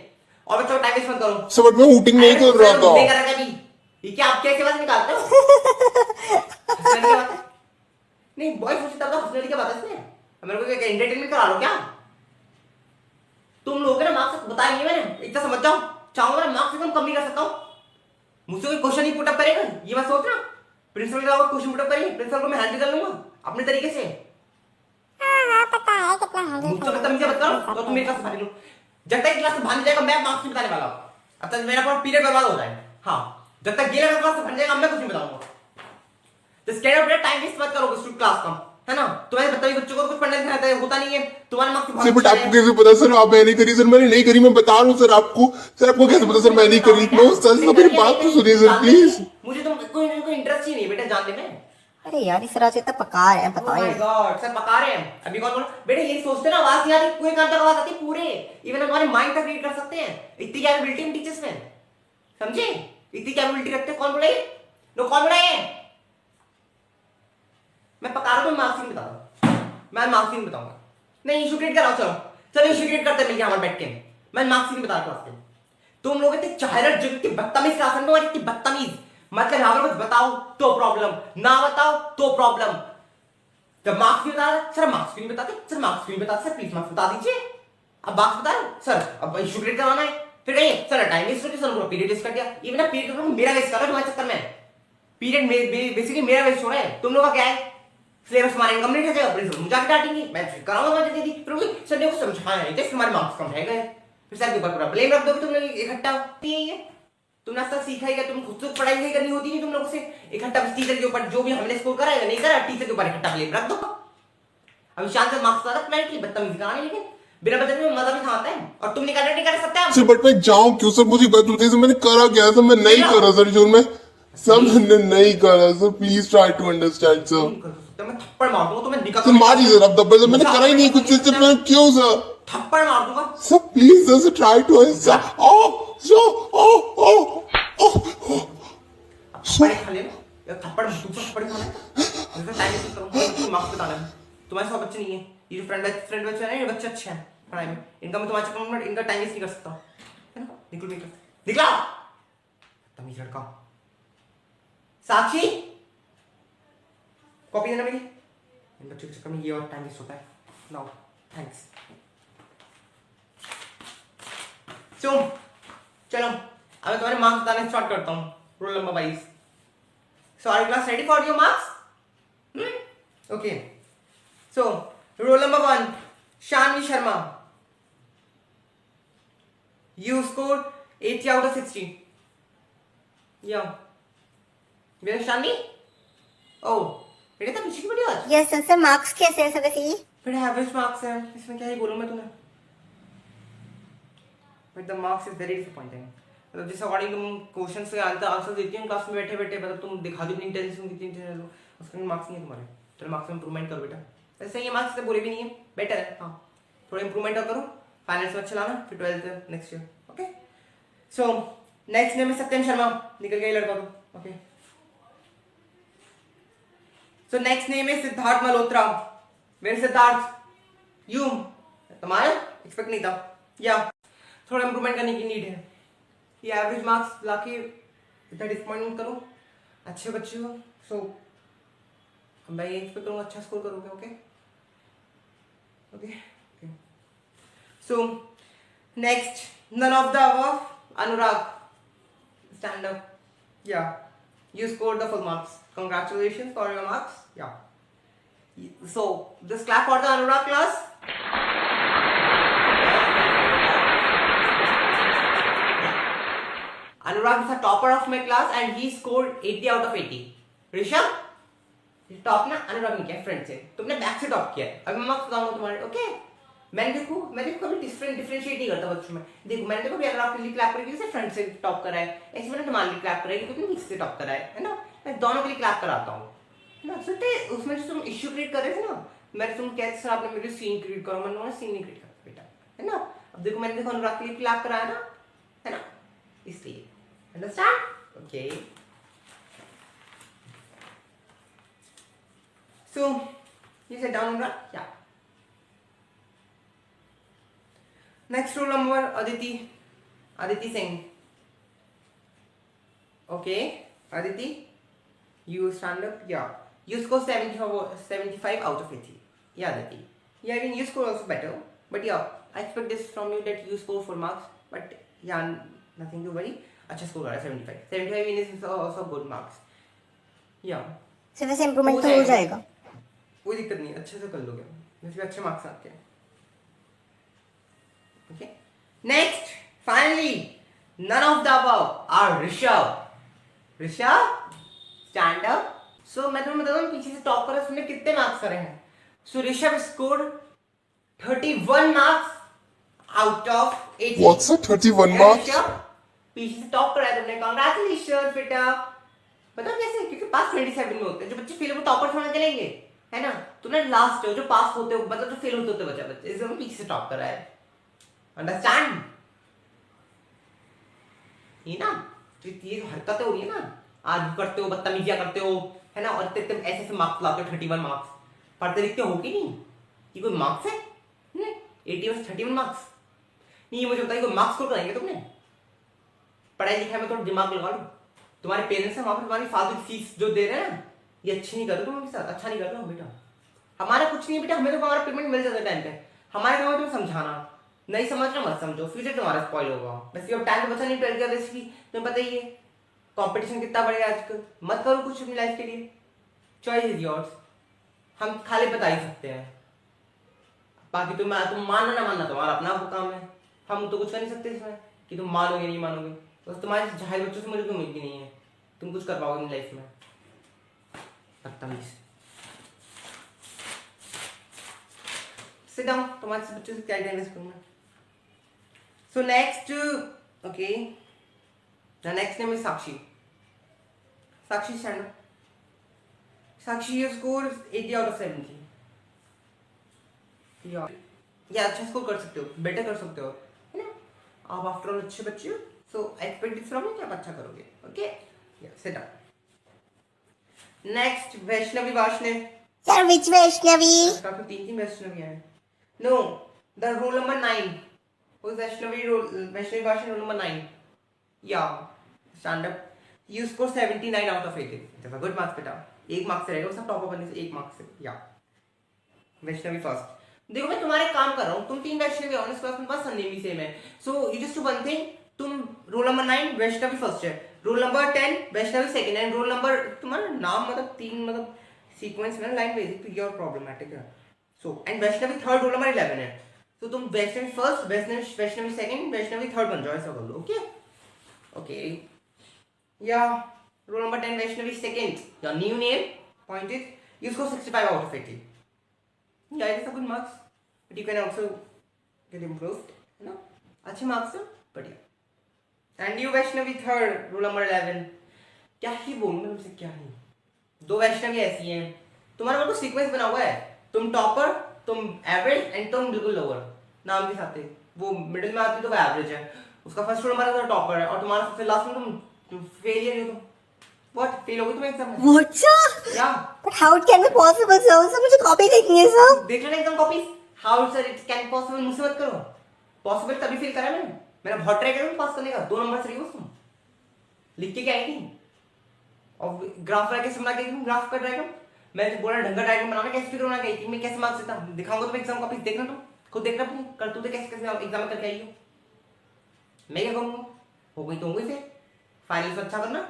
और बच्चों टाइम वेस्ट मत करो सर बट मैं हूटिंग नहीं कर रहा था नहीं कर रहा था ये क्या आप कैसे बात निकालते हो नहीं बॉयज मुझे तब तो हंसने की बात है इसमें मेरे को क्या एंटरटेनमेंट करा लो क्या तुम लोग ना मार्क्स बताया नहीं मैंने इतना समझ जाओ चाहूंगा ना मार्क्स एकदम कम नहीं कर सकता हूँ मुझसे कोई क्वेश्चन ही पुट अप करेगा ये मैं सोच रहा प्रिंसिपल का क्वेश्चन पुट अप करेंगे प्रिंसिपल को मैं हैंडल कर लूंगा अपने तरीके से मुझसे बदतमीजी मत करो तो तुम मेरी क्लास से बाहर लो जब तक क्लास से बाहर नहीं जाएगा मैं मार्क्स नहीं बताने वाला अब तक मेरा पूरा पीरियड बर्बाद हो जाए हाँ जब तक गेला क्लास से बाहर जाएगा मैं कुछ नहीं बताऊंगा तो स्कैड ऑफ टाइम वेस्ट मत करो स्टूडेंट क्लास का है ना तुम्हारे बदतमीज बच्चों को कुछ पढ़ने लिखना होता नहीं है तुम्हारे मार्क्स सर बट आपको कैसे पता सर आप मैंने करी सर मैंने नहीं करी मैं बता रहा हूँ सर आपको कैसे पता सर मैं नहीं करी मैं सर मेरी बात तो सुनिए सर प्लीज मुझे तो कोई इंटरेस्ट ही नहीं बेटा जानने में अरे यार इस रात इतना पका रहे हैं पता है गॉड सर पका रहे हैं अभी कौन बोला बेटा ये सोचते ना आवाज नहीं आती पूरे कान तक आवाज आती है पूरे इवन हमारे माइंड तक रीड कर सकते हैं इतनी कैपेबिलिटी हम टीचर्स में समझे इतनी कैपेबिलिटी रखते हैं कौन बोला ये नो कौन बोला ये मैं पका रहा हूँ मार्क्सिंग बता रहा हूँ मैं मार्क्सिंग बताऊंगा नहीं इशू क्रिएट कराओ चलो इशू क्रिएट करते मिल गया हमारे बैठ के मैं मार्क्सिंग बता रहा हूँ तुम लोग इतने चाहरट जो इतनी बदतमीज क्लास में और इतनी बदतमीज मतलब यहाँ पर कुछ बताओ तो प्रॉब्लम ना बताओ तो प्रॉब्लम जब मार्क्स भी बता रहे सर मार्क्स भी नहीं बताते सर मार्क्स भी नहीं बताते सर प्लीज मार्क्स बता दीजिए अब मार्क्स बता रहे सर अब इशू क्रिएट करवाना है फिर कहिए सर टाइम वेस्ट करके सर पूरा पीरियड वेस्ट कर दिया इवन ना पीरियड मेरा वेस्ट कर रहा है तुम्हारे चक्कर में पीरियड बेसिकली मेरा वेस्ट हो रहा है तुम लोग का क्या है सिलेबस हमारे कंप्लीट हो जाएगा प्रिंसिपल मुझे आके डांटेंगे मैं फिर कराऊंगा मैं दीदी फिर सर ने को समझाया नहीं तो हमारे मार्क्स कम रह गए फिर सर के ऊपर पूरा ब्लेम रख दोगे तुम लोग इकट्ठा यही है तुमने ऐसा सीखा ही तुम खुद से पढ़ाई नहीं करनी होती नहीं तुम लोगों से इकट्ठा टीचर के ऊपर जो भी हमने स्कोर कराएगा नहीं करा टीचर के ऊपर इकट्ठा ब्लेम रख दो अभी शांत से मार्क्स आता प्लान की बदतमीजी कराने लेकिन बिना बदतमीजी में मजा भी खाता है और तुम नहीं कर सकते सर बट मैं जाऊं क्यों सर मुझे बात बताइए सर मैंने करा क्या सर मैं नहीं करा सर जो मैं सब मैंने नहीं करा sir please try to understand sir तो मैं थप्पड़ मार दूंगा तुम्हें निकाल सर मारिए सर अब दब्बर सर मैंने करा ही नहीं कुछ सर मैं क्यों सर थप्पड़ मार दूंगा sir please sir try to understand थप्पड़ खा ले थप्पड़ दूसरा थप्पड़ खा ले टाइम वेस्ट करूंगा मार्क्स बताना तुम्हारे सब बच्चे नहीं है ये जो फ्रेंड बच्चे हैं ये बच्चे अच्छे हैं पढ़ाई में, इनका मैं तुम्हारे चक्कर में इनका टाइम वेस्ट नहीं कर सकता, है ना? निकला तमीज लड़का। साक्षी कॉपी देना मेरी, इन बच्चों के चक्कर में ये और टाइम वेस्ट होता है। Now thanks. चलो अब मैं तुम्हारे मार्क्स बताने स्टार्ट करता हूँ roll number wise. So are class ready for your marks? Okay, so roll number 1 Shanvi Sharma, you scored 80 out of 60. Yeah. Where is Shani? Oh, बेटे तो पीछे की वीडियो आज। यस सर, मार्क्स कैसे हैं सर वैसे ये? बेटे एवरेज मार्क्स हैं, इसमें क्या ही बोलूँ मैं तुम्हें। But the marks is very disappointing. मतलब जिस अकॉर्डिंग तुम क्वेश्चन से आंसर देती हो क्लास में बैठे बैठे, मतलब तुम दिखा दो अपनी इंटेलिजेंस कितनी इंटेलिजेंट हो, उसके मार्क्स नहीं है तुम्हारे। चलो मार्क्स में इंप्रूवमेंट करो बेटा। ऐसे ये मार्क्स तो बुरे भी नहीं है, बेटर है। हाँ थोड़ा इंप्रूवमेंट और करो, फाइनल्स में अच्छा लाना, फिर 12th next year. Okay, so next name है सत्यम शर्मा, निकल गया लड़का तो। ओके, सो नेक्स्ट नेम है सिद्धार्थ मल्होत्रा। वेरी सिद्धार्थ, यू तुम्हारा एक्सपेक्ट नहीं था, या थोड़ा इंप्रूवमेंट करने की नीड है। ये एवरेज मार्क्स लाके इतना डिसअपॉइंट करो, अच्छे बच्चे हो, सो मैं ये एक्सपेक्ट करूँगा अच्छा स्कोर करोगे। Okay okay, so next none of the above, Anurag, stand up. Yeah, you scored the full marks. Congratulations for your marks. Yeah, so just clap for the Anurag class. Anurag is the topper of my class and he scored 80 out of 80. Rishabh, top ना अनुराग ने किया front से, तुमने back से top किया है। अभी मैं मार्क्स बताऊंगा तुम्हारे। ओके, मैं देखो कभी डिफरेंशिएट नहीं करता बच्चों में। देखो मैंने देखो अनुराग के लिए क्लैप करी क्योंकि फ्रंट से टॉप करा है, ऐसे मैंने तुम्हारे लिए क्लैप कराई क्योंकि पीछे से टॉप करा है ना। मैं दोनों के लिए क्लैप कराता हूँ ना। सुनते उसमें जो तुम इश्यू क्रिएट कर रहे थे ना, मैं तुम कहते सर आपने मेरे सीन क्रिएट करो, मैंने सीन नहीं क्रिएट करता बेटा, है ना। अब देखो मैंने देखो अनुराग के लिए क्लैप कराया ना, है ना, इसलिए। Understand? Okay, so you sit down, Anurag. yeah. Next roll number Aditi Singh. Okay, Aditi, you stand up. Yeah, you score 75 out of 80. Yeah, Aditi. Yeah, I mean you score also better, but yeah, I expect this from you that you score full marks. But yeah, nothing to worry. अच्छा score करा 75. 75 is also good marks. Yeah. Sir वैसे improvement तो हो जाएगा, कोई दिक्कत नहीं, अच्छे से कर लोगे, वैसे भी अच्छे मार्क्स आते हैं। Okay, next finally none of the above are Rishabh. Stand up. So मैं तुम्हें बता दूं पीछे से टॉप पर उसने कितने मार्क्स करे हैं। So Rishabh score 31 marks out of 80। What's it? 31 marks? पीछे से टॉप कराया तुमने, कांग्रेचुलेशन बेटा। बताओ कैसे? क्योंकि पास 27 में होते हैं, जो बच्चे फेल हो टॉपर थोड़ा चलेंगे, है ना। तुमने लास्ट जो पास होते हो, मतलब जो फेल होते होते बच्चे इसमें पीछे से टॉप करा है। अंडरस्टैंड? ये ना ये जो हरकतें हो रही है ना, आज करते हो, बदतमीजियां करते हो, है ना, और तुम ऐसे ऐसे मार्क्स लाते हो 31 मार्क्स। पढ़ते लिखते हो कि नहीं? ये कोई मार्क्स है? 80 में 31 मार्क्स नहीं। मुझे बताइए कोई मार्क्स स्कोर करेंगे तुमने? पढ़ाई लिखाई में थोड़ा दिमाग लगा लो। तुम्हारे पेरेंट्स हैं वहां पर तुम्हारी फालतू फीस जो दे रहे हैं ना, ये अच्छी नहीं कर रहे तुम उनके साथ, अच्छा नहीं कर रहे हो बेटा। हमारा कुछ नहीं बेटा, हमें तो हमारा पेमेंट मिल जाता है टाइम पे। हमारे काम है तुम्हें समझाना, नहीं समझना मत समझो, फ्यूचर तुम्हारा स्पॉइल होगा। वैसे अब टाइम पे बचा नहीं 12 का, वैसे तुम्हें पता ही है कंपटीशन कितना बढ़ेगा आजकल। मत करो कुछ अपनी लाइफ के लिए, चॉइस इज योर्स। हम खाली बता ही सकते हैं, बाकी तुम मानना ना मानना तुम्हारा अपना काम है। हम तो कुछ कर नहीं सकते इसमें कि तुम मानोगे नहीं मानोगे। बस तुम्हारे जाहिल बच्चों से मुझे कोई उम्मीद भी नहीं है तुम कुछ कर पाओगे अपनी लाइफ में। बदतमीज। Sit down. तुम्हारे बच्चों से क्या टाइम वेस्ट करूँगा। So next, okay, the next name is Sakshi. Sakshi, stand up. Sakshi, your score is 80 out of 70. Yeah, अच्छा स्कोर कर सकते हो, बेटर कर सकते हो, है ना। आप आफ्टर ऑल अच्छे बच्चे हो, so I expect this from you कि आप अच्छा करोगे। Okay, yeah, sit down. Next, Vaishnavi Varshney, Sir, which Vaishnavi? काफी तीन वैष्णवी हैं. No, the rule number 9. Who's Vaishnavi version rule number 9? Yeah, stand up. You score 79 out of 80. That's a good marks बेटा. एक marks रहेगा सब टॉपर बनने से एक मार्क्स से. या वैष्णवी फर्स्ट. देखो मैं तुम्हारे काम कर रहा हूँ. तुम 3 वैष्णवी ऑनर्स क्लास में पास संदेवी सेम है. So you just do one thing. तुम रोल नंबर 9 वैष्णवी फर्स्ट है, रोल नंबर 10 वैष्णवी सेकंड है, रोल नंबर तुम्हारा नाम मतलब 3 मतलब सीक्वेंस में लाइन बेसिक तो योर प्रॉब्लमैटिक है. So and Vaishnavi third roll number 11 है. तो तुम Vaishnavi first Vaishnavi second Vaishnavi third बन जाओ. ऐसा कर लो. Okay okay. या roll number 10 Vaishnavi second. Your new name pointed. You score 65 out of 80. Yeah, it is a good marks, but you can also get improved. You know, अच्छे marks हैं, but yeah. And you Vaishnavi third, rule number 11. क्या ही बोलूँ मैं तुमसे क्या ही. 2 वैष्णवी ऐसी हैं. तुम्हारा मतलब सीक्वेंस बना हुआ है. तुम टॉपर, तुम एवरेज एंड तुम बिल्कुल लोअर. नाम के साथ है. वो मिडिल में आती है तो वो एवरेज है. उसका फर्स्ट रोल नंबर है तो टॉपर है और तुम्हारा सबसे लास्ट में तुम फेलियर हो. तुम What? फेल हो गई तुम एग्जाम में. What, sir? या But how it can be possible, sir? Sir, मुझे कॉपी देखनी है, सर. देख लेना एकदम copies. How sir it can possible. मुझसे मत करो. पॉसिबल तभी फील करा मैंने बहुत ट्राई करा पास करने का. 2 नंबर से रही तुम लिख के क्या आई थी और ग्राफ बना के समझा के ग्राफ कर डायग्राम. मैं तो बोला ढंगा डायग्राम बनाना कैसे फिर होना गई थी. मैं कैसे मार्क्स देता दिखाऊंगा तुम एग्जाम कॉपीज देखना. तुम खुद देखना अपनी कर तू कैसे कैसे एग्जाम में करके आई हो. मैं क्या करूँगा. हो गई तो हो गई. फिर फाइनल अच्छा करना.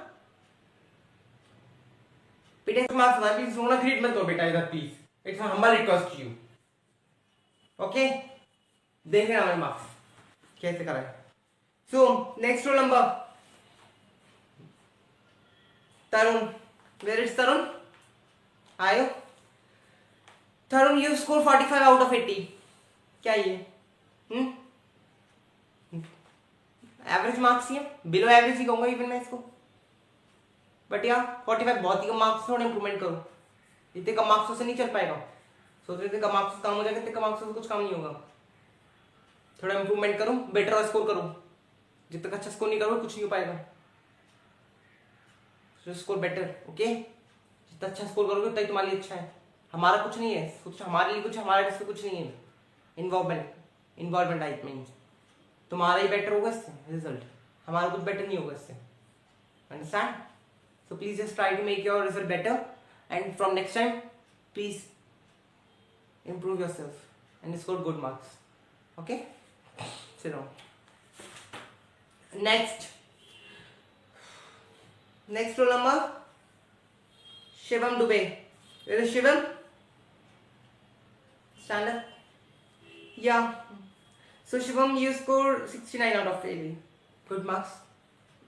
बेटा मार्क्स ना प्लीज रोना ग्रेड मत करो बेटा इधर please. It's humble request to you. Okay देख लेना हमारे मार्क्स कैसे करा है. So next roll number Tarun. Where is Tarun. आयो Tarun. You score 45 out of 80. क्या ये एवरेज मार्क्स ही है. बिलो एवरेज ही कहूंगा इवन मैं इसको. बट यार 45 बहुत ही कम मार्क्स. थोड़ा इंप्रूवमेंट करो. इतने कम मार्क्सों से नहीं चल पाएगा. सोच रहे थे कम मार्क्स काम हो जाएगा. इतने कम मार्क्सों से कुछ काम नहीं होगा. थोड़ा इंप्रूवमेंट करो. बेटर स्कोर करो. जब तक अच्छा स्कोर नहीं करो कुछ नहीं हो पाएगा. Score better. ओके जितना अच्छा स्कोर करोगे उतना ही तुम्हारे लिए अच्छा है. हमारा कुछ नहीं है. कुछ हमारे लिए कुछ हमारे लिए कुछ नहीं है. इन्वॉल्वमेंट टाइप मीन्स तुम्हारा ही बेटर होगा इससे रिजल्ट. हमारा कुछ बेटर नहीं होगा इससे. Understand. So please just try to make your result better, and from next time, please improve yourself and score good marks. Okay? Sit down. Next roll number Shivam Dubey. Where is Shivam? Stand up. Yeah. So Shivam, you score 69 out of 80. Good marks.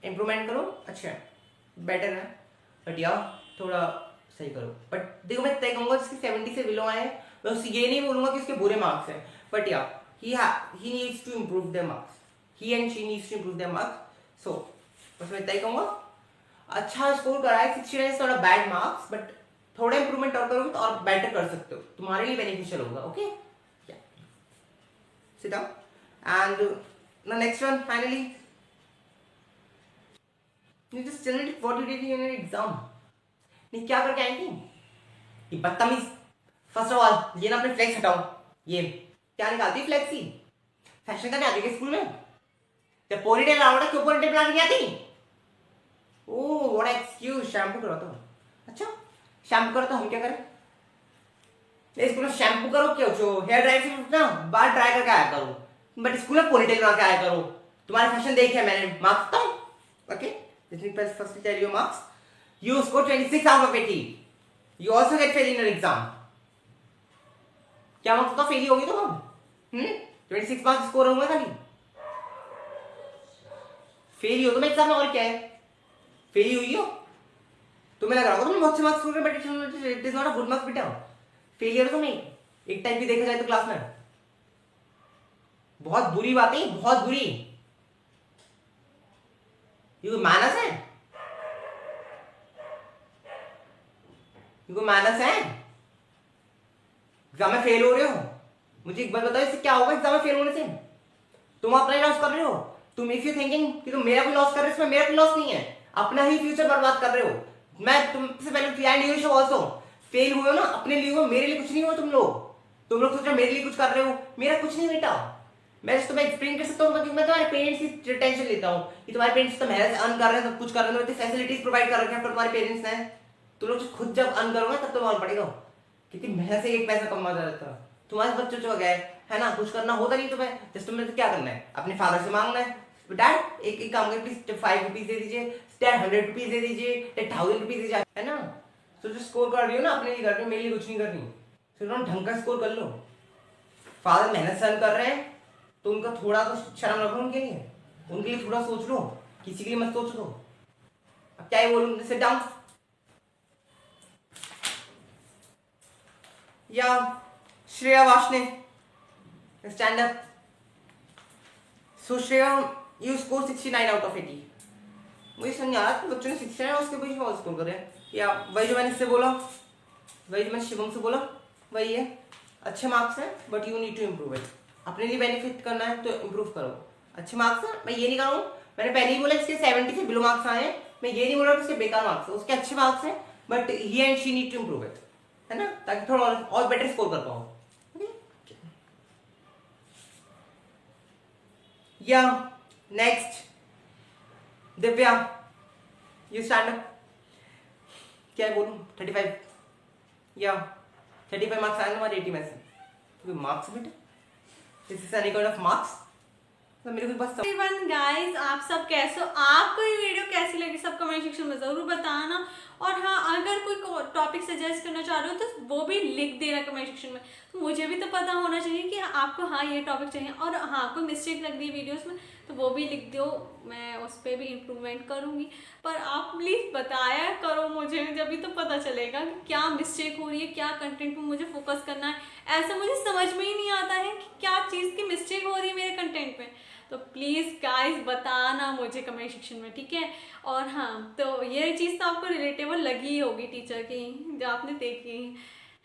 Improvement करो. अच्छा है. Better है. But यार थोड़ा सही करो. But देखो मैं तय कहूंगा जिसके 70 से बिलो आए हैं मैं उससे ये नहीं बोलूंगा कि उसके बुरे मार्क्स हैं. बट यार he needs to improve their marks. He and she needs to improve their marks. So बस मैं तय कहूंगा अच्छा स्कोर करा है. 69 is not a bad marks. But थोड़ा इंप्रूवमेंट और करोगे तो और बेटर कर सकते हो. तुम्हारे लिए बेनिफिशियल होगा. Okay sit down. And the next one finally You just tell me what you did in your exam. नहीं क्या करके आई थी. ये बदतमीज. फर्स्ट ऑफ ऑल ये ना अपने फ्लेक्स हटाओ. ये क्या निकालती फ्लेक्स ही. फैशन करने आती है स्कूल में. जब पोनीटेल लाओ क्यों पोनीटेल बनाने नहीं आती. Oh what excuse. शैम्पू करो तो. अच्छा शैम्पू करो तो हम क्या करें. स्कूल में शैम्पू करो क्यों जो हेयर ड्राई से ना बाल ड्राई करके आया करो. बट स्कूल में पोनीटेल बना के आया करो. तुम्हारे फैशन देखे मैंने. मार्क्स तो okay. Let me first tell you marks. You score 26 out of 80. You also get fail in your exam. क्या मार्क्स तो फेल ही होगी तो हम 26 मार्क्स स्कोर होंगे खाली. फेल ही हो तुम एग्जाम में. और क्या है. फेल ही हुई हो. तुम्हें लग रहा होगा तुमने बहुत से मार्क्स स्कोर किए but it is not a good marks बेटा. फेलियर हो तुम नहीं. एक टाइप भी देखा जाए तो क्लास में बहुत बुरी बात है. बहुत बुरी. ये कोई मैनर्स है. ये कोई मैनर्स है. एग्जाम में फेल हो रहे हो. मुझे एक बात बताओ इससे क्या होगा. एग्जाम में फेल होने से तुम अपना ही लॉस कर रहे हो. तुम इफ यू थिंकिंग कि तुम मेरा कोई लॉस कर रहे हो इसमें मेरा कोई लॉस नहीं है. अपना ही फ्यूचर बर्बाद कर रहे हो. मैं तुमसे पहले and you show also fail हुए हो ना अपने लिए हो, मेरे लिए कुछ नहीं हो तुम लोग सोच रहे हो मेरे लिए कुछ कर रहे हो, मेरा कुछ नहीं बेटा। मैं तुम्हें एक्सप्लेन कर सकता हूँ क्योंकि मैं तुम्हारे पेरेंट्स की टेंशन लेता हूँ कि तुम्हारे पेरेंट्स तो मेहनत से अर्न कर रहे हैं, सब कुछ कर रहे हैं, फैसिलिटीज प्रोवाइड कर रखे हैं तुम्हारे पेरेंट्स ने। तुम लोग खुद जब अर्न करोगे तब तो मालूम पड़ेगा कितनी मेहनत से एक पैसा कमा जाता है। तुम्हारे बच्चों जो गए है ना, कुछ करना होता नहीं तुम्हें, जैसे तुम्हें तो क्या करना है, अपने फादर से मांगना है, डैड एक काम कर प्लीज 5 रुपीज दे दीजिए, डैड 100 रुपीज दे दीजिए, डैड 1000 रुपीज दे दीजिए, है ना। तो जो स्कोर कर रही हो ना अपने लिए कर रही हो, मेरे लिए कुछ नहीं कर रही, तो ढंग का स्कोर कर लो। फादर मेहनत से अर्न कर रहे हैं तो उनका थोड़ा तो शर्म रखो उनके लिए थोड़ा सोच लो, किसी के लिए मत सोच लो। अब क्या ही बोलूं, सिट डाउन। या Shreya Washne, stand up. So Shreya you score 69 out of 80। मुझे समझ आ रहा था बच्चों ने 69 उसके बीच में स्कोर करे, या वही जो मैंने इससे बोला, वही जो मैंने शिवम से बोला वही है। अच्छे मार्क्स हैं but you need to improve it. अपने लिए बेनिफिट करना है तो इम्प्रूव करो। अच्छे मार्क्स हैं, मैं ये नहीं करूँ, मैंने पहले ही बोला इसके 70 से बिलो मार्क्स आए हैं, मैं ये नहीं बोल रहा कि इसके बेकार मार्क्स है, उसके अच्छे मार्क्स हैं but he and she need to improve it, है ना, ताकि थोड़ा और बेटर स्कोर कर पाओ। या next Divya, you stand up. क्या बोलूं, 35 या 35 मार्क्स आए हमारे 80 में से। मार्क्स बेटा, this is any kind of marks. तो मेरे को बस एवरीवन गाइस, आप सब कैसे हो? आपको ये वीडियो कैसी लगी सब कमेंट सेक्शन में ज़रूर बताना। और हाँ, अगर कोई टॉपिक सजेस्ट करना चाह रहे हो तो वो भी लिख देना कमेंट सेक्शन में, तो मुझे भी तो पता होना चाहिए कि आपको हाँ ये टॉपिक चाहिए। और हाँ, कोई मिस्टेक लग रही है वीडियोस में तो वो भी लिख दो, मैं उस पर भी इम्प्रूवमेंट करूँगी। पर आप प्लीज़ बताया करो मुझे, जब भी तो पता चलेगा कि क्या मिस्टेक हो रही है, क्या कंटेंट में मुझे फोकस करना है। ऐसा मुझे समझ में ही नहीं आता है कि क्या चीज़ की मिस्टेक हो रही है मेरे कंटेंट में। तो प्लीज़ गाइस बताना मुझे कमेंट सेक्शन में, ठीक है। और हाँ, तो ये चीज़ तो आपको रिलेटेबल लगी होगी टीचर की जो आपने देखी,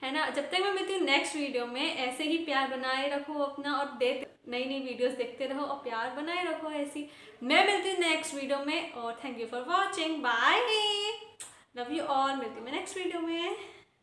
है ना। जब तक मैं मिलती हूँ नेक्स्ट वीडियो में, ऐसे ही प्यार बनाए रखो अपना और नई नई वीडियोस देखते रहो और प्यार बनाए रखो ऐसी। मैं मिलती हूँ नेक्स्ट वीडियो में और thank you for watching, bye, love you all. मिलती हूँ मैं नेक्स्ट वीडियो में।